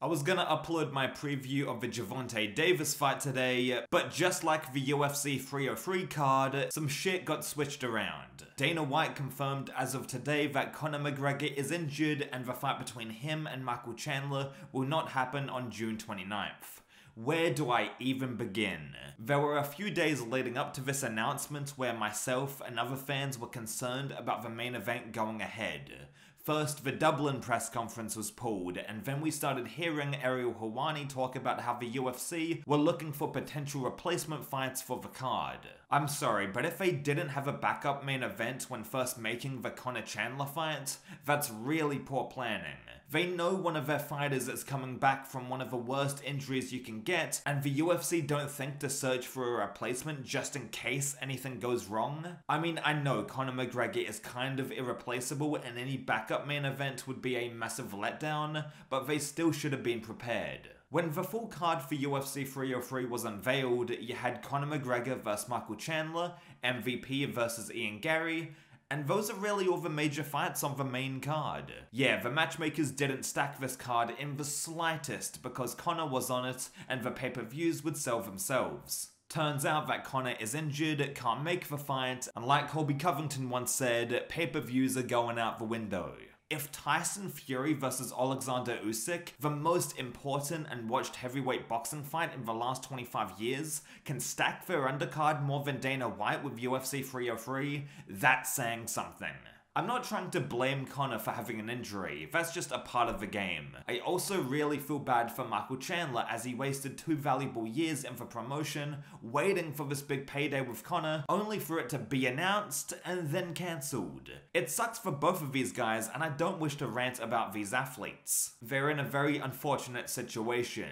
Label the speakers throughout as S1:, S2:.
S1: I was gonna upload my preview of the Gervonta Davis fight today, but just like the UFC 303 card, some shit got switched around. Dana White confirmed as of today that Conor McGregor is injured and the fight between him and Michael Chandler will not happen on June 29th. Where do I even begin? There were a few days leading up to this announcement where myself and other fans were concerned about the main event going ahead. First, the Dublin press conference was pulled, and then we started hearing Ariel Helwani talk about how the UFC were looking for potential replacement fights for the card. I'm sorry, but if they didn't have a backup main event when first making the Conor Chandler fight, that's really poor planning. They know one of their fighters is coming back from one of the worst injuries you can get, and the UFC don't think to search for a replacement just in case anything goes wrong. I mean, I know Conor McGregor is kind of irreplaceable and any backup main event would be a massive letdown, but they still should have been prepared. When the full card for UFC 303 was unveiled, you had Conor McGregor vs Michael Chandler, MVP vs Ian Garry, and those are really all the major fights on the main card. Yeah, the matchmakers didn't stack this card in the slightest because Conor was on it and the pay-per-views would sell themselves. Turns out that Conor is injured, can't make the fight, and like Colby Covington once said, pay-per-views are going out the window. If Tyson Fury vs Alexander Usyk, the most important and watched heavyweight boxing fight in the last 25 years, can stack their undercard more than Dana White with UFC 303, that's saying something. I'm not trying to blame Conor for having an injury, that's just a part of the game. I also really feel bad for Michael Chandler as he wasted 2 valuable years in the promotion, waiting for this big payday with Conor, only for it to be announced and then cancelled. It sucks for both of these guys and I don't wish to rant about these athletes. They're in a very unfortunate situation.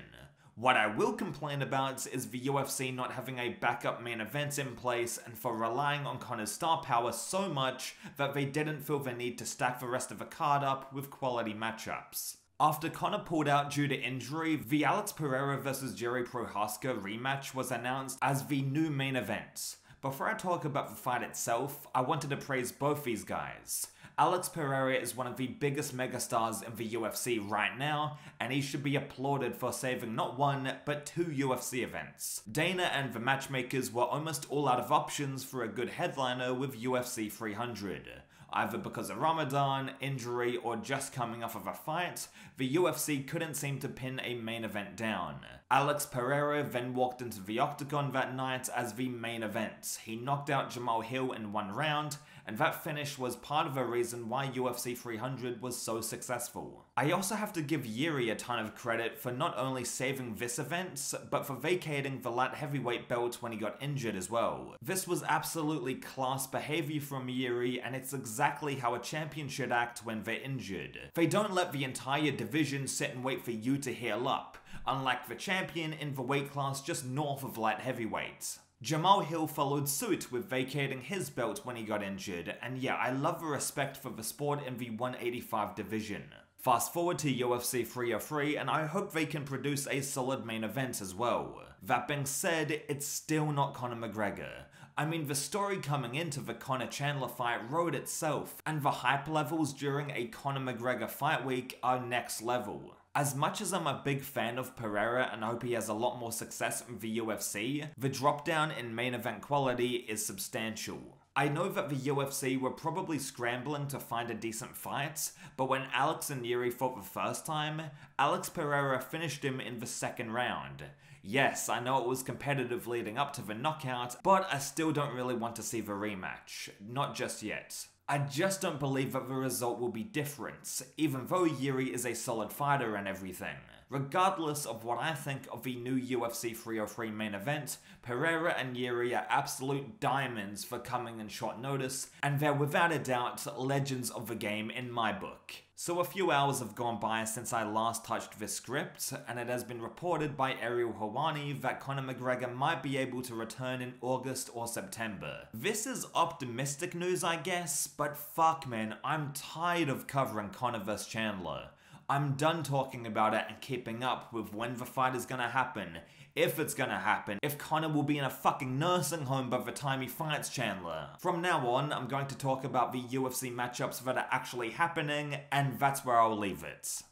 S1: What I will complain about is the UFC not having a backup main event in place and for relying on Conor's star power so much that they didn't feel the need to stack the rest of the card up with quality matchups. After Conor pulled out due to injury, the Alex Pereira vs Jiri Prochazka rematch was announced as the new main event. Before I talk about the fight itself, I wanted to praise both these guys. Alex Pereira is one of the biggest megastars in the UFC right now, and he should be applauded for saving not one, but 2 UFC events. Dana and the matchmakers were almost all out of options for a good headliner with UFC 300. Either because of Ramadan, injury, or just coming off of a fight, the UFC couldn't seem to pin a main event down. Alex Pereira then walked into the octagon that night as the main event. He knocked out Jamal Hill in 1 round, and that finish was part of a reason why UFC 300 was so successful. I also have to give Jiri a ton of credit for not only saving this event, but for vacating the light heavyweight belt when he got injured as well. This was absolutely class behavior from Jiri, and it's exactly how a champion should act when they're injured. They don't let the entire division sit and wait for you to heal up, unlike the champion in the weight class just north of light heavyweight. Jamal Hill followed suit with vacating his belt when he got injured, and yeah, I love the respect for the sport in the 185 division. Fast forward to UFC 303, and I hope they can produce a solid main event as well. That being said, it's still not Conor McGregor. I mean, the story coming into the Conor Chandler fight wrote itself, and the hype levels during a Conor McGregor fight week are next level. As much as I'm a big fan of Pereira and hope he has a lot more success in the UFC, the drop down in main event quality is substantial. I know that the UFC were probably scrambling to find a decent fight, but when Alex and Jiri fought the first time, Alex Pereira finished him in the 2nd round. Yes, I know it was competitive leading up to the knockout, but I still don't really want to see the rematch. Not just yet. I just don't believe that the result will be different, even though Jiri is a solid fighter and everything. Regardless of what I think of the new UFC 303 main event, Pereira and Jiri are absolute diamonds for coming in short notice, and they're without a doubt legends of the game in my book. So a few hours have gone by since I last touched this script, and it has been reported by Ariel Helwani that Conor McGregor might be able to return in August or September. This is optimistic news, I guess, but fuck man, I'm tired of covering Conor vs Chandler. I'm done talking about it and keeping up with when the fight is gonna happen, if it's gonna happen, if Conor will be in a fucking nursing home by the time he fights Chandler. From now on, I'm going to talk about the UFC matchups that are actually happening, and that's where I'll leave it.